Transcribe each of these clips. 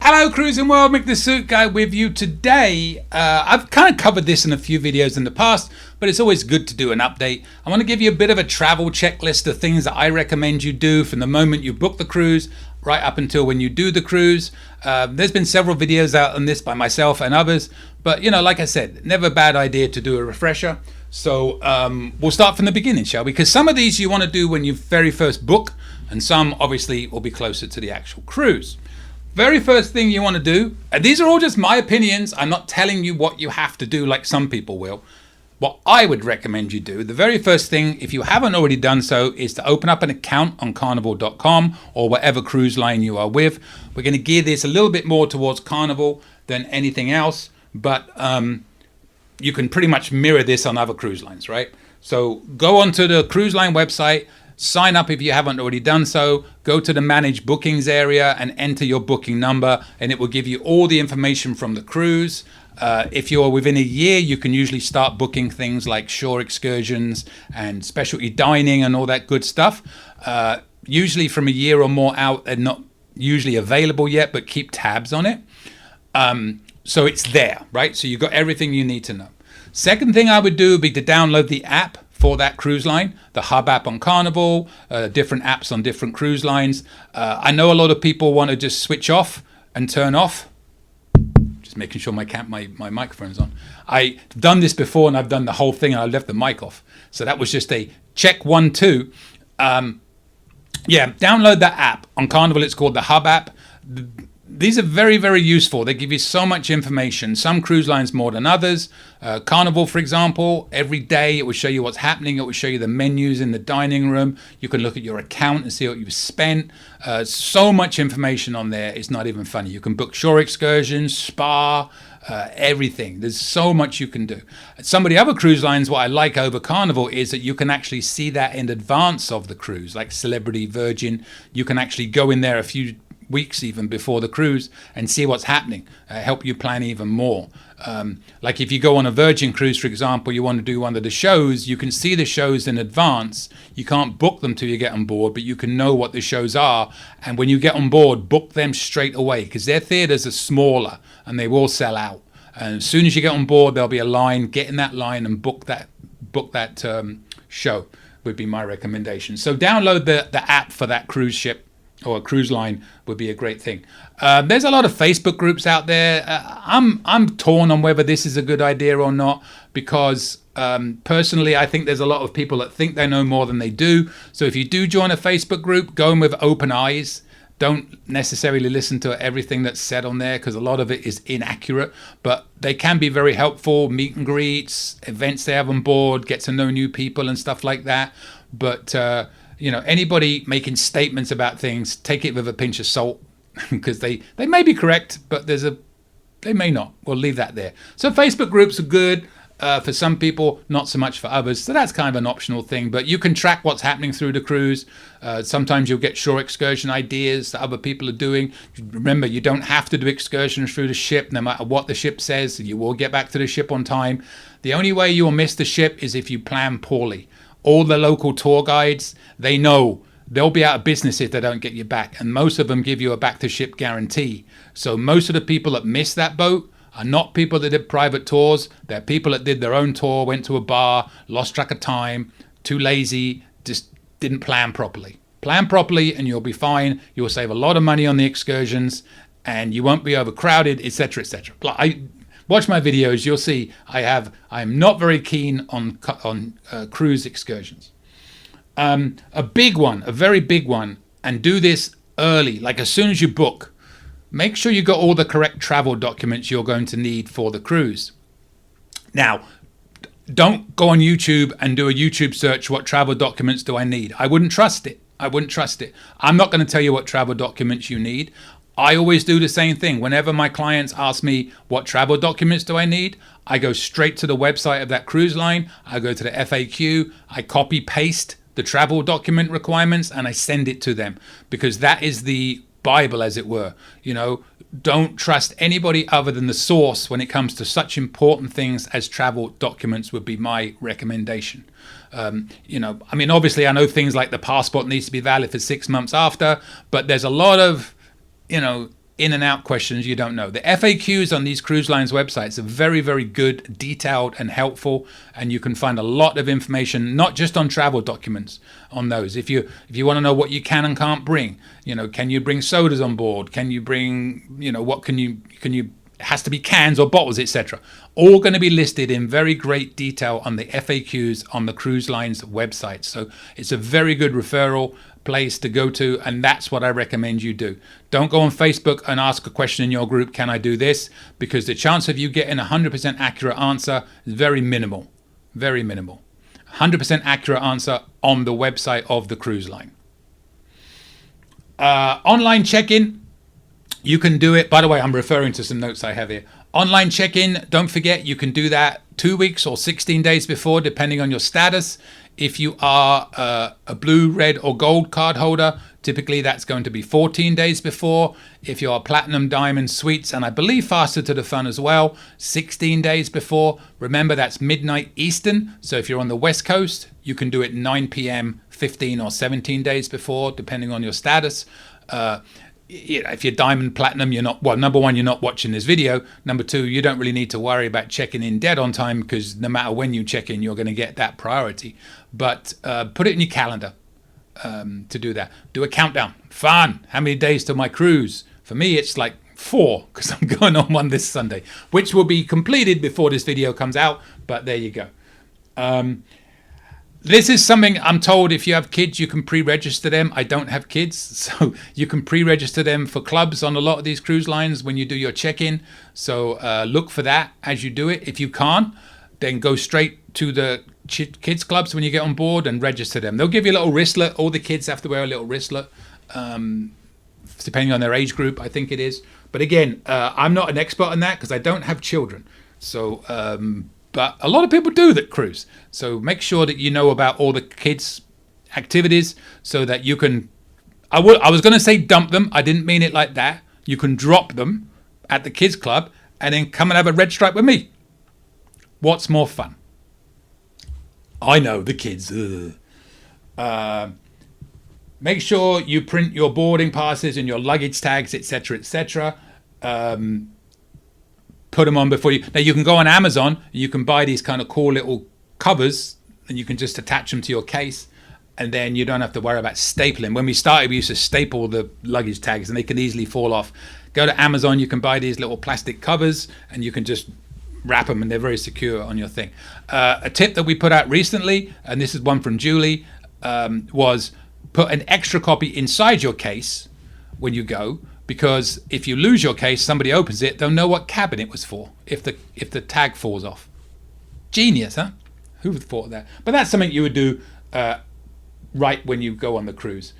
Hello Cruising World, Mick the Suit Guy with you today. I've kind of covered this in a few videos in the past, but it's always good to do an update. I want to give you a bit of a travel checklist of things that I recommend you do from the moment you book the cruise right up until when you do the cruise. There's been several videos out on this by myself and others, but like I said, never a bad idea to do a refresher. So we'll start from the beginning, shall we? Because some of these you want to do when you very first book, and some obviously will be closer to the actual cruise. Very first thing you want to do, and these are all just my opinions, I'm not telling you what you have to do like some people will. What I would recommend you do, the very first thing, if you haven't already done so, is to open up an account on Carnival.com or whatever cruise line you are with. We're going to gear this a little bit more towards Carnival than anything else, but you can pretty much mirror this on other cruise lines, right? So go onto the cruise line website, sign up if you haven't already done so, go to the manage bookings area and enter your booking number, and it will give you all the information from the cruise. If you're within a year, you can usually start booking things like shore excursions and specialty dining and all that good stuff. Usually from a year or more out, they're not usually available yet, but keep tabs on it. So it's there, right? So you've got everything you need to know. Second thing I would do would be to download the app for that cruise line, the Hub app on Carnival, different apps on different cruise lines. I know a lot of people want to just switch off and turn off. Just making sure my microphone's on. I've done this before and I've done the whole thing and I left the mic off. So that was just a check 1, 2. Download that app. On Carnival, it's called the Hub app. These are very, very useful. They give you so much information. Some cruise lines more than others. Carnival, for example, every day it will show you what's happening. It will show you the menus in the dining room. You can look at your account and see what you've spent. So much information on there. It's not even funny. You can book shore excursions, spa, everything. There's so much you can do. Some of the other cruise lines, what I like over Carnival is that you can actually see that in advance of the cruise, like Celebrity, Virgin. You can actually go in there a few weeks even before the cruise and see what's happening, help you plan even more. Like if you go on a Virgin cruise, for example, you want to do one of the shows, you can see the shows in advance. You can't book them till you get on board, but you can know what the shows are, and when you get on board, book them straight away because their theaters are smaller and they will sell out. And as soon as you get on board, there'll be a line. Get in that line and book that show would be my recommendation. So download the app for that cruise ship or a cruise line would be a great thing. There's a lot of Facebook groups out there. I'm torn on whether this is a good idea or not because personally I think there's a lot of people that think they know more than they do. So if you do join a Facebook group, go in with open eyes. Don't necessarily listen to everything that's said on there because a lot of it is inaccurate, but they can be very helpful. Meet and greets, events they have on board, get to know new people and stuff like that. But anybody making statements about things, take it with a pinch of salt because they may be correct, but they may not. We'll leave that there. So Facebook groups are good for some people, not so much for others. So that's kind of an optional thing, but you can track what's happening through the cruise. Sometimes you'll get shore excursion ideas that other people are doing. Remember, you don't have to do excursions through the ship, no matter what the ship says. You will get back to the ship on time. The only way you will miss the ship is if you plan poorly. All the local tour guides, they know they'll be out of business if they don't get you back. And most of them give you a back to ship guarantee. So most of the people that miss that boat are not people that did private tours. They're people that did their own tour, went to a bar, lost track of time, too lazy, just didn't plan properly. Plan properly and you'll be fine. You'll save a lot of money on the excursions and you won't be overcrowded, etc., etc. Watch my videos, you'll see I'm not very keen on cruise excursions. A big one, a very big one, and do this early, like as soon as you book. Make sure you got all the correct travel documents you're going to need for the cruise. Now, don't go on YouTube and do a YouTube search, what travel documents do I need? I wouldn't trust it. I'm not going to tell you what travel documents you need. I always do the same thing. Whenever my clients ask me what travel documents do I need, I go straight to the website of that cruise line. I go to the FAQ. I copy paste the travel document requirements and I send it to them because that is the Bible, as it were. Don't trust anybody other than the source when it comes to such important things as travel documents would be my recommendation. Obviously I know things like the passport needs to be valid for 6 months after, but there's a lot of in and out questions you don't know. The FAQs on these cruise lines websites are very, very good, detailed and helpful, and you can find a lot of information, not just on travel documents on those. If you want to know what you can and can't bring, can you bring sodas on board? Can you bring, what can you it has to be cans or bottles, etc. All going to be listed in very great detail on the FAQs on the cruise lines website. So it's a very good referral place to go to, and that's what I recommend you do. Don't go on Facebook and ask a question in your group, can I do this? Because the chance of you getting a 100% accurate answer is very minimal. Very minimal. 100% accurate answer on the website of the cruise line. Online check-in. You can do it. By the way, I'm referring to some notes I have here. Online check-in, don't forget, you can do that 2 weeks or 16 days before, depending on your status. If you are a blue, red, or gold card holder, typically that's going to be 14 days before. If you're platinum, diamond, suites, and I believe faster to the fun as well, 16 days before. Remember, that's midnight Eastern. So if you're on the West Coast, you can do it 9 p.m., 15 or 17 days before, depending on your status. If you're diamond, platinum, you're not, well, number one, you're not watching this video. Number two, you don't really need to worry about checking in dead on time, because no matter when you check in, you're going to get that priority. But put it in your calendar to do that. Do a countdown. Fun. How many days to my cruise? For me, it's like 4, because I'm going on one this Sunday, which will be completed before this video comes out. But there you go. This is something I'm told, if you have kids, you can pre-register them. I don't have kids, so you can pre-register them for clubs on a lot of these cruise lines when you do your check-in. So look for that as you do it. If you can't, then go straight to the kids clubs when you get on board and register them. They'll give you a little wristlet. All the kids have to wear a little wristlet, depending on their age group, I think it is. But again, I'm not an expert on that because I don't have children. So but a lot of people do that cruise. So make sure that you know about all the kids' activities so that you can... I was going to say dump them. I didn't mean it like that. You can drop them at the kids' club and then come and have a red stripe with me. What's more fun? I know, the kids. Make sure you print your boarding passes and your luggage tags, etc., etc. Put them on before you... Now, you can go on Amazon and you can buy these kind of cool little covers and you can just attach them to your case, and then you don't have to worry about stapling. When we started, we used to staple the luggage tags and they can easily fall off. Go to Amazon, you can buy these little plastic covers and you can just wrap them and they're very secure on your thing. A tip that we put out recently, and this is one from Julie, was put an extra copy inside your case when you go, because if you lose your case, somebody opens it, they'll know what cabin it was for if the tag falls off. Genius, huh? Who would have thought of that? But that's something you would do right when you go on the cruise.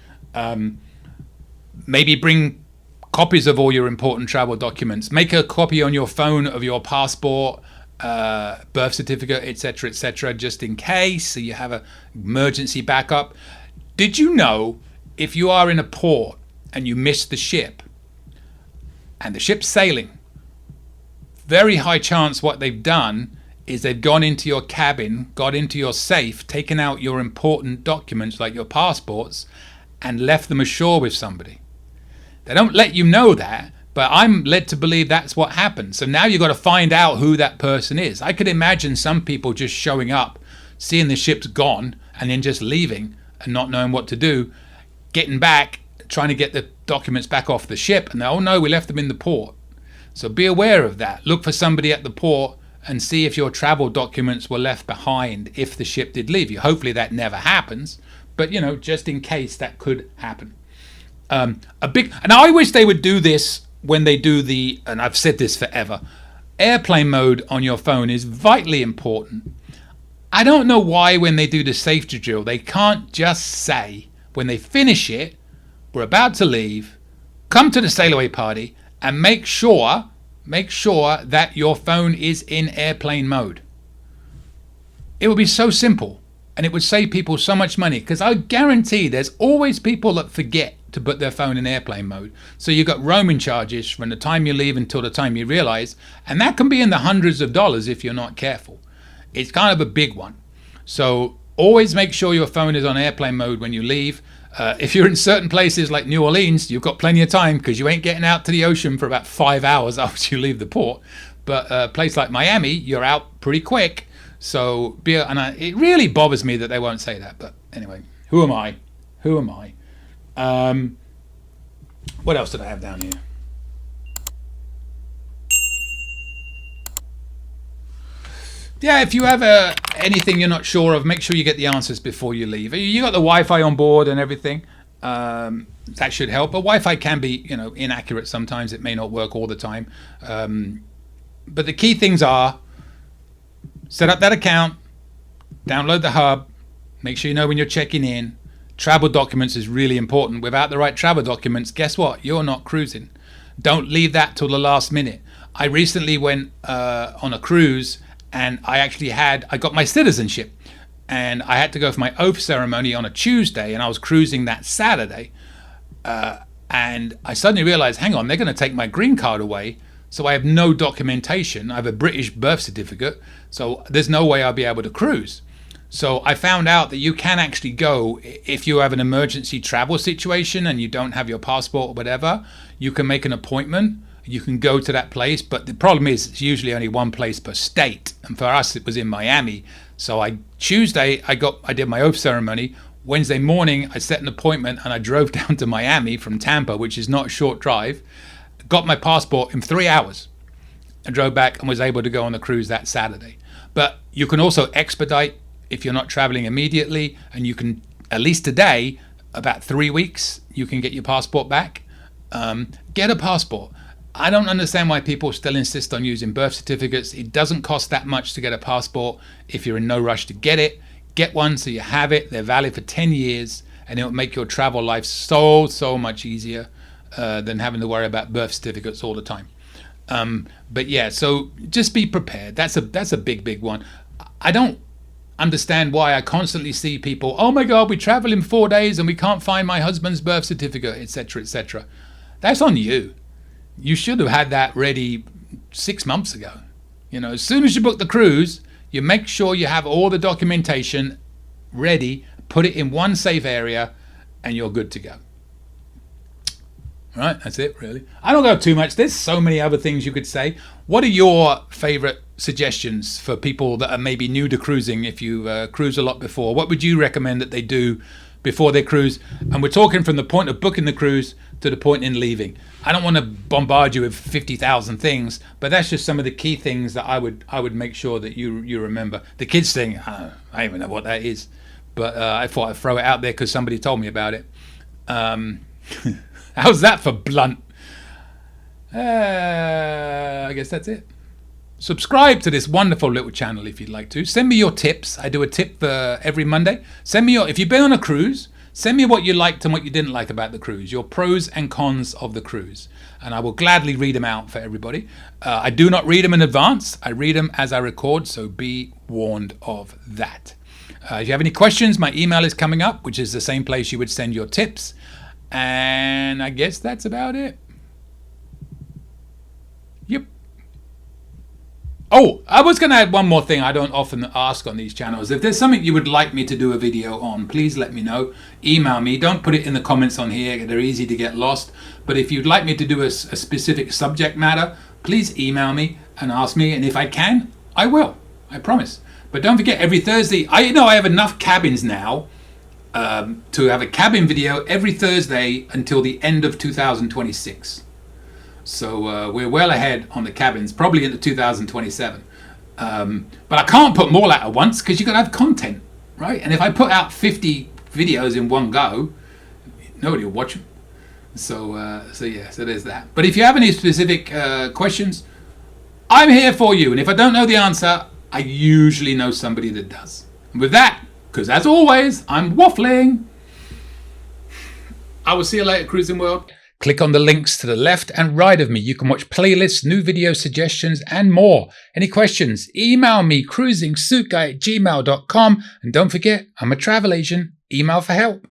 Maybe bring copies of all your important travel documents. Make a copy on your phone of your passport, birth certificate, etc., just in case, so you have an emergency backup. Did you know if you are in a port and you miss the ship, and the ship's sailing, very high chance what they've done is they've gone into your cabin, got into your safe, taken out your important documents like your passports, and left them ashore with somebody. They don't let you know that, but I'm led to believe that's what happened. So now you've got to find out who that person is. I could imagine some people just showing up, seeing the ship's gone, and then just leaving and not knowing what to do, getting back, trying to get the documents back off the ship, and oh no, we left them in the port. So be aware of that. Look for somebody at the port and see if your travel documents were left behind if the ship did leave you. Hopefully that never happens, but just in case that could happen. And I wish they would do this when they do and I've said this forever, airplane mode on your phone is vitally important. I don't know why when they do the safety drill, they can't just say when they finish it, we're about to leave, come to the sail away party and make sure that your phone is in airplane mode. It would be so simple and it would save people so much money, because I guarantee there's always people that forget to put their phone in airplane mode. So you've got roaming charges from the time you leave until the time you realize, and that can be in the hundreds of dollars if you're not careful. It's kind of a big one. So always make sure your phone is on airplane mode when you leave. If you're in certain places like New Orleans, you've got plenty of time because you ain't getting out to the ocean for about 5 hours after you leave the port. But a place like Miami, you're out pretty quick. So it really bothers me that they won't say that. But anyway, who am I? Who am I? What else did I have down here? Yeah, if you have anything you're not sure of, make sure you get the answers before you leave. You got the Wi-Fi on board and everything. That should help. But Wi-Fi can be, inaccurate sometimes. It may not work all the time. But the key things are: set up that account, download the hub, make sure you know when you're checking in. Travel documents is really important. Without the right travel documents, guess what? You're not cruising. Don't leave that till the last minute. I recently went on a cruise, and I got my citizenship, and I had to go for my oath ceremony on a Tuesday, and I was cruising that Saturday. And I suddenly realized, hang on, they're going to take my green card away. So I have no documentation. I have a British birth certificate. So there's no way I'll be able to cruise. So I found out that you can actually go if you have an emergency travel situation and you don't have your passport or whatever. You can make an appointment. You can go to that place, but the problem is it's usually only one place per state. And for us, it was in Miami. So Tuesday, I did my oath ceremony. Wednesday morning, I set an appointment and I drove down to Miami from Tampa, which is not a short drive. Got my passport in 3 hours. I drove back and was able to go on the cruise that Saturday. But you can also expedite if you're not traveling immediately, and you can, at least today, about 3 weeks, you can get your passport back. Get a passport. I don't understand why people still insist on using birth certificates. It doesn't cost that much to get a passport if you're in no rush to get it. Get one so you have it. They're valid for 10 years, and it'll make your travel life so much easier than having to worry about birth certificates all the time. But yeah, so just be prepared. That's a big one. I don't understand why I constantly see people, oh my God, we travel in 4 days and we can't find my husband's birth certificate, etc., etc. That's on you. You should have had that ready 6 months ago. As soon as you book the cruise, you make sure you have all the documentation ready, put it in one safe area, and you're good to go. Right, that's it, really. I don't go too much. There's so many other things you could say. What are your favorite suggestions for people that are maybe new to cruising? If you cruise a lot before, what would you recommend that they do before they cruise? And we're talking from the point of booking the cruise to the point in leaving. I don't want to bombard you with 50,000 things, but that's just some of the key things that I would make sure that you remember. The kids thing, I don't even know what that is, but I thought I'd throw it out there because somebody told me about it. How's that for blunt? I guess that's it. Subscribe to this wonderful little channel if you'd like to. Send me your tips. I do a tip every Monday. Send me if you've been on a cruise, send me what you liked and what you didn't like about the cruise, your pros and cons of the cruise, and I will gladly read them out for everybody. I do not read them in advance. I read them as I record, so be warned of that. If you have any questions, my email is coming up, which is the same place you would send your tips. And I guess that's about it. Yep. Oh, I was going to add one more thing I don't often ask on these channels. If there's something you would like me to do a video on, please let me know. Email me. Don't put it in the comments on here. They're easy to get lost. But if you'd like me to do a specific subject matter, please email me and ask me. And if I can, I will. I promise. But don't forget, every Thursday, I have enough cabins now to have a cabin video every Thursday until the end of 2026. So we're well ahead on the cabins, probably into 2027. But I can't put more out at once because you've got to have content, right? And if I put out 50 videos in one go, nobody will watch them. So there's that. But if you have any specific questions, I'm here for you. And if I don't know the answer, I usually know somebody that does. And with that, because as always, I'm waffling, I will see you later, Cruising World. Click on the links to the left and right of me. You can watch playlists, new video suggestions, and more. Any questions? Email me, cruisingsuitguy@gmail.com. And don't forget, I'm a travel agent. Email for help.